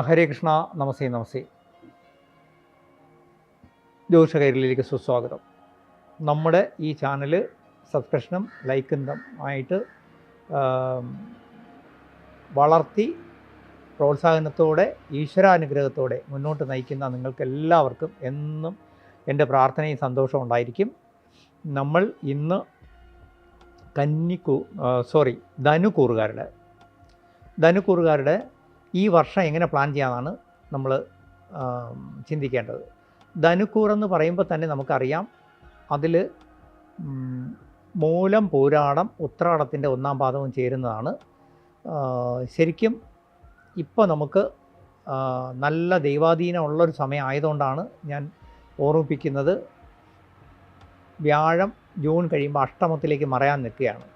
ഹരേ കൃഷ്ണ. നമസ്തേ നമസ്തേ. ജ്യോതിഷ കൈരളിയിലേക്ക് സുസ്വാഗതം. നമ്മുടെ ഈ ചാനൽ സബ്സ്ക്രിപ്ഷനും ലൈക്കും ആയിട്ട് വളർത്തി പ്രോത്സാഹനത്തോടെ ഈശ്വരാനുഗ്രഹത്തോടെ മുന്നോട്ട് നയിക്കുന്ന നിങ്ങൾക്കെല്ലാവർക്കും എന്നും എൻ്റെ പ്രാർത്ഥനയും സന്തോഷവും ഉണ്ടായിരിക്കും. നമ്മൾ ഇന്ന് ധനുക്കൂറുകാരുടെ ഈ വർഷം എങ്ങനെ പ്ലാൻ ചെയ്യാമെന്നാണ് നമ്മൾ ചിന്തിക്കേണ്ടത്. ധനുക്കൂറെന്ന് പറയുമ്പോൾ തന്നെ നമുക്കറിയാം, അതിൽ മൂലം, പൂരാടം, ഉത്രാടത്തിൻ്റെ 1-ാം പാദവും ചേരുന്നതാണ്. ശരിക്കും ഇപ്പോൾ നമുക്ക് നല്ല ദൈവാധീനമുള്ളൊരു സമയം ആയതുകൊണ്ടാണ് ഞാൻ ഓർമ്മിപ്പിക്കുന്നത്. വ്യാഴം ജൂൺ കഴിയുമ്പോൾ അഷ്ടമത്തിലേക്ക് മറയാൻ നിൽക്കുകയാണ്.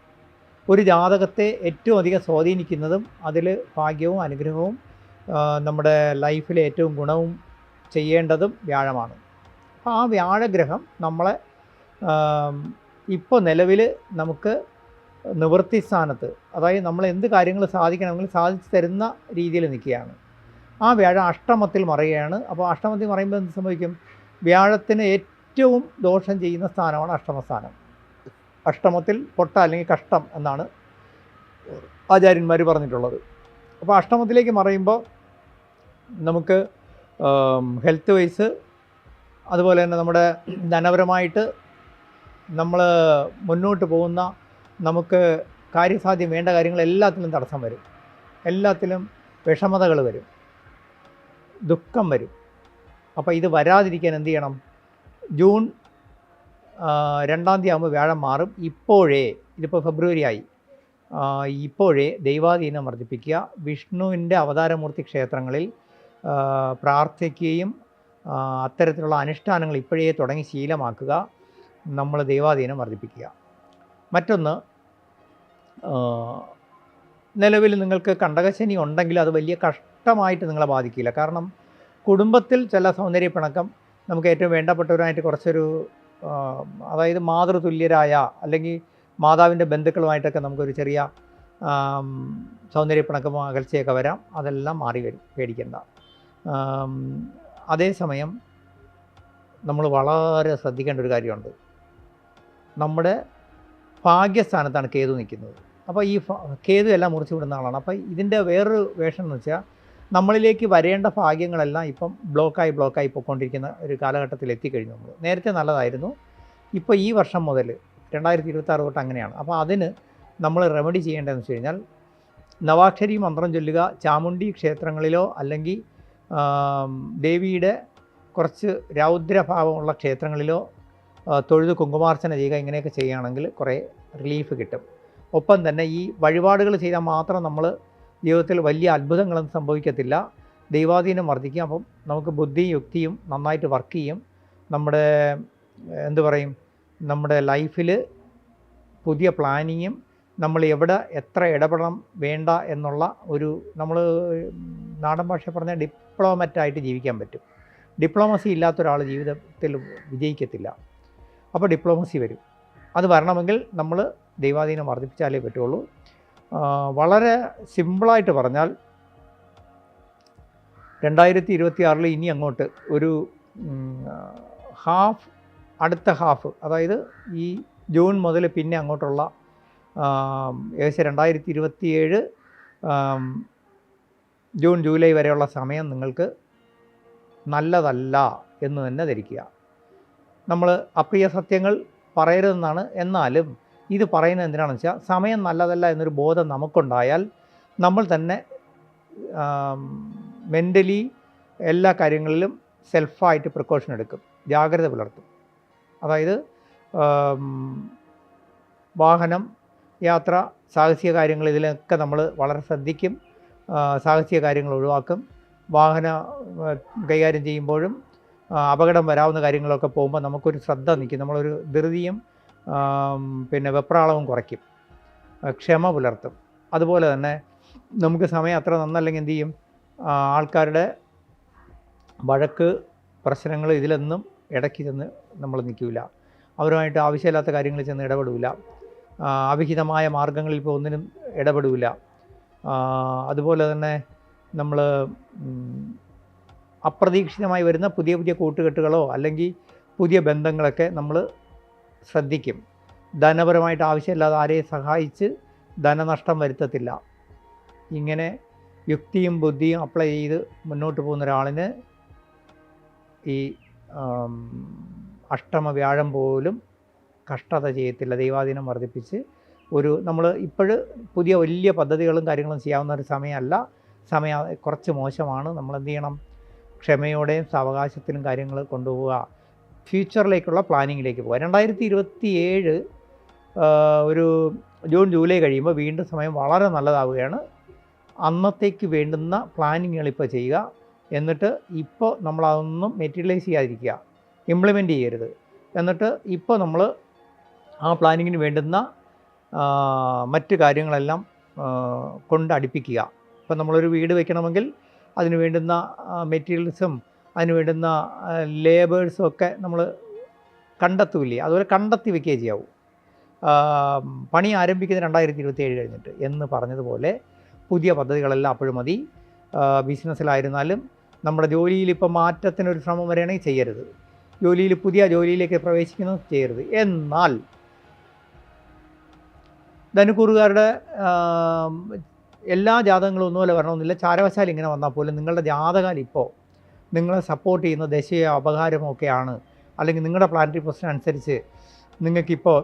ഒരു ജാതകത്തെ ഏറ്റവും അധികം സ്വാധീനിക്കുന്നതും അതിൽ ഭാഗ്യവും അനുഗ്രഹവും നമ്മുടെ ലൈഫിൽ ഏറ്റവും ഗുണവും ചെയ്യേണ്ടതും വ്യാഴമാണ്. അപ്പോൾ ആ വ്യാഴഗ്രഹം നമ്മളെ ഇപ്പോൾ നിലവിൽ നമുക്ക് നിവൃത്തി സ്ഥാനത്ത്, അതായത് നമ്മൾ എന്ത് കാര്യങ്ങൾ സാധിക്കണമെങ്കിൽ സാധിച്ചു തരുന്ന രീതിയിൽ നിൽക്കുകയാണ്. ആ വ്യാഴം അഷ്ടമത്തിൽ മറയുകയാണ്. അപ്പോൾ അഷ്ടമത്തിൽ മറയുമ്പോൾ എന്ത് സംഭവിക്കും? വ്യാഴത്തിന് ഏറ്റവും ദോഷം ചെയ്യുന്ന സ്ഥാനമാണ് അഷ്ടമസ്ഥാനം. അഷ്ടമത്തിൽ പൊട്ട അല്ലെങ്കിൽ കഷ്ടം എന്നാണ് ആചാര്യന്മാർ പറഞ്ഞിട്ടുള്ളത്. അപ്പോൾ അഷ്ടമത്തിലേക്ക് മറയുമ്പോൾ നമുക്ക് ഹെൽത്ത് വൈസ്, അതുപോലെ തന്നെ നമ്മുടെ ധനപരമായിട്ട് നമ്മൾ മുന്നോട്ട് പോകുന്ന നമുക്ക് കാര്യസാധ്യം വേണ്ട കാര്യങ്ങൾ എല്ലാത്തിലും തടസ്സം വരും, എല്ലാത്തിലും വിഷമതകൾ വരും, ദുഃഖം വരും. അപ്പോൾ ഇത് വരാതിരിക്കാൻ എന്ത് ചെയ്യണം? ജൂൺ 2-ാം തീയതി ആകുമ്പോൾ വ്യാഴം മാറും. ഇതിപ്പോൾ ഫെബ്രുവരി ആയി, ഇപ്പോഴേ ദൈവാധീനം വർദ്ധിപ്പിക്കുക. വിഷ്ണുവിൻ്റെ അവതാരമൂർത്തി ക്ഷേത്രങ്ങളിൽ പ്രാർത്ഥിക്കുകയും അത്തരത്തിലുള്ള അനുഷ്ഠാനങ്ങൾ ഇപ്പോഴേ തുടങ്ങി ശീലമാക്കുക. നമ്മൾ ദൈവാധീനം വർദ്ധിപ്പിക്കുക. മറ്റൊന്ന്, നിലവിൽ നിങ്ങൾക്ക് കണ്ടകശനി ഉണ്ടെങ്കിൽ അത് വലിയ കഷ്ടമായിട്ട് നിങ്ങളെ ബാധിക്കില്ല. കാരണം കുടുംബത്തിൽ ചില സൗന്ദര്യപ്പിണക്കം, നമുക്ക് ഏറ്റവും വേണ്ടപ്പെട്ടവരായിട്ട് കുറച്ചൊരു അതായത് മാതൃതുല്യരായ അല്ലെങ്കിൽ മാതാവിൻ്റെ ബന്ധുക്കളുമായിട്ടൊക്കെ നമുക്കൊരു ചെറിയ സൗന്ദര്യപ്പിണക്കമോ അകൽച്ചയൊക്കെ വരാം. അതെല്ലാം മാറി വരും, പേടിക്കേണ്ട. അതേസമയം നമ്മൾ വളരെ ശ്രദ്ധിക്കേണ്ട ഒരു കാര്യമുണ്ട്. നമ്മുടെ ഭാഗ്യസ്ഥാനത്താണ് കേതു നിൽക്കുന്നത്. അപ്പോൾ ഈ കേതു എല്ലാം മുറിച്ച് വിടുന്ന ആളാണ്. അപ്പോൾ ഇതിൻ്റെ വേറൊരു വേഷം എന്ന് വെച്ചാൽ, നമ്മളിലേക്ക് വരേണ്ട ഭാഗ്യങ്ങളെല്ലാം ഇപ്പം ബ്ലോക്കായി പോയിക്കൊണ്ടിരിക്കുന്ന ഒരു കാലഘട്ടത്തിൽ എത്തിക്കഴിഞ്ഞു. നമ്മൾ നേരത്തെ നല്ലതായിരുന്നു, ഇപ്പോൾ ഈ വർഷം മുതൽ 2026 തൊട്ട് അങ്ങനെയാണ്. അപ്പോൾ അതിന് നമ്മൾ റെമഡി ചെയ്യേണ്ടതെന്ന് വെച്ച് കഴിഞ്ഞാൽ, നവാക്ഷരി മന്ത്രം ചൊല്ലുക. ചാമുണ്ഡി ക്ഷേത്രങ്ങളിലോ അല്ലെങ്കിൽ ദേവിയുടെ കുറച്ച് രൗദ്രഭാവമുള്ള ക്ഷേത്രങ്ങളിലോ തൊഴുത് കുങ്കുമാർച്ചന ചെയ്യുക. ഇങ്ങനെയൊക്കെ ചെയ്യുകയാണെങ്കിൽ കുറേ റിലീഫ് കിട്ടും. ഒപ്പം തന്നെ ഈ വഴിപാടുകൾ ചെയ്താൽ മാത്രം നമ്മൾ ജീവിതത്തിൽ വലിയ അത്ഭുതങ്ങളൊന്നും സംഭവിക്കത്തില്ല. ദൈവാധീനം വർദ്ധിക്കും. അപ്പം നമുക്ക് ബുദ്ധിയും യുക്തിയും നന്നായിട്ട് വർക്ക് ചെയ്യും. നമ്മുടെ നമ്മുടെ ലൈഫിൽ പുതിയ പ്ലാനിങ്ങും, നമ്മൾ എവിടെ എത്ര ഇടപെടണം വേണ്ട എന്നുള്ള ഒരു, നമ്മൾ നാടൻ ഭാഷ പറഞ്ഞാൽ ഡിപ്ലോമറ്റായിട്ട് ജീവിക്കാൻ പറ്റും. ഡിപ്ലോമസി ഇല്ലാത്തൊരാൾ ജീവിതത്തിൽ വിജയിക്കത്തില്ല. അപ്പോൾ ഡിപ്ലോമസി വരും. അത് വരണമെങ്കിൽ നമ്മൾ ദൈവാധീനം വർദ്ധിപ്പിച്ചാലേ പറ്റുള്ളൂ. വളരെ സിമ്പിളായിട്ട് പറഞ്ഞാൽ, 2026 ഇനി അങ്ങോട്ട് ഒരു അടുത്ത ഹാഫ്, അതായത് ഈ ജൂൺ മുതൽ പിന്നെ അങ്ങോട്ടുള്ള ഏകദേശം 2027 ജൂൺ ജൂലൈ വരെയുള്ള സമയം നിങ്ങൾക്ക് നല്ലതല്ല എന്ന് തന്നെ ധരിക്കുക. നമ്മൾ അപ്രിയ സത്യങ്ങൾ പറയരുതെന്നാണ്. എന്നാലും ഇത് പറയുന്നത് എന്തിനാണെന്ന് വെച്ചാൽ, സമയം നല്ലതല്ല എന്നൊരു ബോധം നമുക്കുണ്ടായാൽ നമ്മൾ തന്നെ മെൻ്റലി എല്ലാ കാര്യങ്ങളിലും സെൽഫായിട്ട് പ്രിക്കോഷൻ എടുക്കും, ജാഗ്രത പുലർത്തും. അതായത് വാഹനം യാത്ര, സാഹസിക കാര്യങ്ങൾ, ഇതിലൊക്കെ നമ്മൾ വളരെ ശ്രദ്ധിക്കും. സാഹസിക കാര്യങ്ങൾ ഒഴിവാക്കും. വാഹന കൈകാര്യം ചെയ്യുമ്പോഴും അപകടം വരാവുന്ന കാര്യങ്ങളൊക്കെ പോകുമ്പോൾ നമുക്കൊരു ശ്രദ്ധ നിൽക്കും. നമ്മളൊരു ധൃതിയും പിന്നെ വെപ്രാളവും കുറയ്ക്കും, ക്ഷമ പുലർത്തും. അതുപോലെ തന്നെ നമുക്ക് സമയം അത്ര നന്നല്ലെങ്കിൽ എന്തു ചെയ്യും? ആൾക്കാരുടെ വഴക്ക്, പ്രശ്നങ്ങൾ, ഇതിലൊന്നും ഇടയ്ക്ക് ചെന്ന് നമ്മൾ നിൽക്കില്ല. അവരുമായിട്ട് ആവശ്യമില്ലാത്ത കാര്യങ്ങളിൽ ചെന്ന് ഇടപെടില്ല. അവിഹിതമായ മാർഗങ്ങളിൽ ഇപ്പോൾ ഒന്നിനും ഇടപെടില്ല. അതുപോലെ തന്നെ നമ്മൾ അപ്രതീക്ഷിതമായി വരുന്ന പുതിയ പുതിയ കൂട്ടുകെട്ടുകളോ അല്ലെങ്കിൽ പുതിയ ബന്ധങ്ങളൊക്കെ നമ്മൾ ശ്രദ്ധിക്കും. ധനപരമായിട്ട് ആവശ്യമില്ലാതെ ആരെയും സഹായിച്ച് ധനനഷ്ടം വരുത്തത്തില്ല. ഇങ്ങനെ യുക്തിയും ബുദ്ധിയും അപ്ലൈ ചെയ്ത് മുന്നോട്ട് പോകുന്ന ഒരാളിന് ഈ അഷ്ടമ വ്യാഴം പോലും കഷ്ടത ചെയ്യത്തില്ല. ദൈവാധീനം വർദ്ധിപ്പിച്ച് നമ്മൾ ഇപ്പോഴും പുതിയ വലിയ പദ്ധതികളും കാര്യങ്ങളും ചെയ്യാവുന്ന ഒരു സമയമല്ല. സമയം കുറച്ച് മോശമാണ്. നമ്മൾ എന്ത് ചെയ്യണം? ക്ഷമയോടെയും സാവകാശത്തിലും കാര്യങ്ങൾ കൊണ്ടുപോവുക. ഫ്യൂച്ചറിലേക്കുള്ള പ്ലാനിങ്ങിലേക്ക് പോകുക. 2027 ഒരു ജൂൺ ജൂലൈ കഴിയുമ്പോൾ വീണ്ടും സമയം വളരെ നല്ലതാവുകയാണ്. അന്നത്തേക്ക് വേണ്ടുന്ന പ്ലാനിങ്ങുകൾ ഇപ്പോൾ ചെയ്യുക. എന്നിട്ട് ഇപ്പോൾ നമ്മളതൊന്നും മെറ്റീരിയലൈസ് ചെയ്യാതിരിക്കുക, ഇംപ്ലിമെൻ്റ് ചെയ്യരുത്. എന്നിട്ട് ഇപ്പോൾ നമ്മൾ ആ പ്ലാനിങ്ങിന് വേണ്ടുന്ന മറ്റ് കാര്യങ്ങളെല്ലാം കൊണ്ടടുപ്പിക്കുക. ഇപ്പം നമ്മളൊരു വീട് വയ്ക്കണമെങ്കിൽ അതിന് വേണ്ടുന്ന മെറ്റീരിയൽസും അതിന് വേണ്ടുന്ന ലേബേഴ്സും ഒക്കെ നമ്മൾ കണ്ടെത്തൂല്ലേ, അതുപോലെ കണ്ടെത്തി വയ്ക്കുകയേ ചെയ്യാവൂ. പണി ആരംഭിക്കുന്നത് 2027 കഴിഞ്ഞിട്ട് എന്ന് പറഞ്ഞതുപോലെ പുതിയ പദ്ധതികളെല്ലാം അപ്പോഴും മതി. ബിസിനസ്സിലായിരുന്നാലും നമ്മുടെ ജോലിയിൽ ഇപ്പോൾ മാറ്റത്തിനൊരു ശ്രമം വരികയാണെങ്കിൽ ചെയ്യരുത്. പുതിയ ജോലിയിലേക്ക് പ്രവേശിക്കുന്നത് ചെയ്യരുത്. എന്നാൽ ധനുക്കൂറുകാരുടെ എല്ലാ ജാതകങ്ങളും ഒന്നുപോലെ വരണമെന്നില്ല. ചാരവശാൽ ഇങ്ങനെ വന്നാൽ പോലും നിങ്ങളുടെ ജാതകം ഇപ്പോൾ നിങ്ങളെ സപ്പോർട്ട് ചെയ്യുന്ന ദശയോ അപകാരമോ ഒക്കെയാണ്, അല്ലെങ്കിൽ നിങ്ങളുടെ പ്ലാനറ്ററി പൊസിഷൻ അനുസരിച്ച് നിങ്ങൾക്കിപ്പോൾ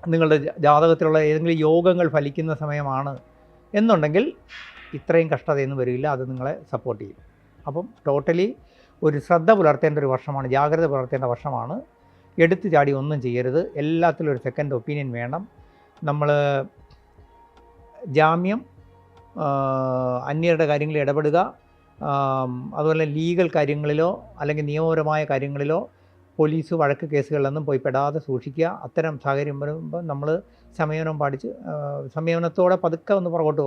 നിങ്ങളുടെ ജാതകത്തിലുള്ള ഏതെങ്കിലും യോഗങ്ങൾ ഫലിക്കുന്ന സമയമാണ് എന്നുണ്ടെങ്കിൽ ഇത്രയും കഷ്ടതയൊന്നും വരില്ല. അത് നിങ്ങളെ സപ്പോർട്ട് ചെയ്യും. അപ്പം ടോട്ടലി ഒരു ശ്രദ്ധ പുലർത്തേണ്ട ഒരു വർഷമാണ്, ജാഗ്രത പുലർത്തേണ്ട വർഷമാണ്. എടുത്തു ചാടി ഒന്നും ചെയ്യരുത്. എല്ലാത്തിലും ഒരു സെക്കൻഡ് ഒപ്പീനിയൻ വേണം. നമ്മൾ ജാമ്യം, അന്യരുടെ കാര്യങ്ങളിൽ ഇടപെടുക, അതുപോലെ ലീഗൽ കാര്യങ്ങളിലോ അല്ലെങ്കിൽ നിയമപരമായ കാര്യങ്ങളിലോ പോലീസ് വഴക്ക് കേസുകളിലൊന്നും പോയി പെടാതെ സൂക്ഷിക്കുക. അത്തരം സാഹചര്യം വരുമ്പോൾ നമ്മൾ സംയമനത്തോടെ പതുക്കെ ഒന്ന് പുറകോട്ട്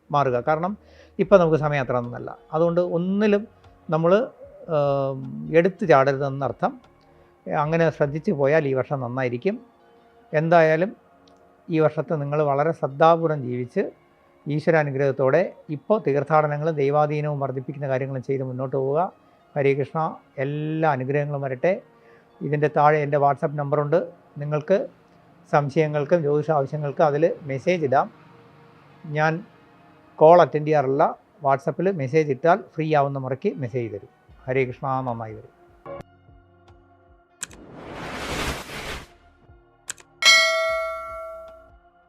മാറുക. കാരണം ഇപ്പോൾ നമുക്ക് സമയം അത്ര ഒന്നല്ല. അതുകൊണ്ട് ഒന്നിലും നമ്മൾ എടുത്തു ചാടരുതെന്നർത്ഥം. അങ്ങനെ ശ്രദ്ധിച്ചു പോയാൽ ഈ വർഷം നന്നായിരിക്കും. എന്തായാലും ഈ വർഷത്തെ നിങ്ങൾ വളരെ ശ്രദ്ധാപൂർവം ജീവിച്ച് ഈശ്വരാനുഗ്രഹത്തോടെ ഇപ്പോൾ തീർത്ഥാടനങ്ങളും ദൈവാധീനവും വർദ്ധിപ്പിക്കുന്ന കാര്യങ്ങളും ചെയ്ത് മുന്നോട്ട് പോവുക. ഹരേ കൃഷ്ണ. എല്ലാ അനുഗ്രഹങ്ങളും വരട്ടെ. ഇതിൻ്റെ താഴെ എൻ്റെ വാട്സപ്പ് നമ്പറുണ്ട്. നിങ്ങൾക്ക് സംശയങ്ങൾക്കും ജ്യോതിഷ ആവശ്യങ്ങൾക്കും അതിൽ മെസ്സേജ് ഇടാം. ഞാൻ കോൾ അറ്റൻഡ് ചെയ്യാറില്ല. വാട്സപ്പിൽ മെസ്സേജ് ഇട്ടാൽ ഫ്രീ ആവുന്ന മുറയ്ക്ക് മെസ്സേജ് തരും. ഹരേ കൃഷ്ണ. നന്നായി വരും.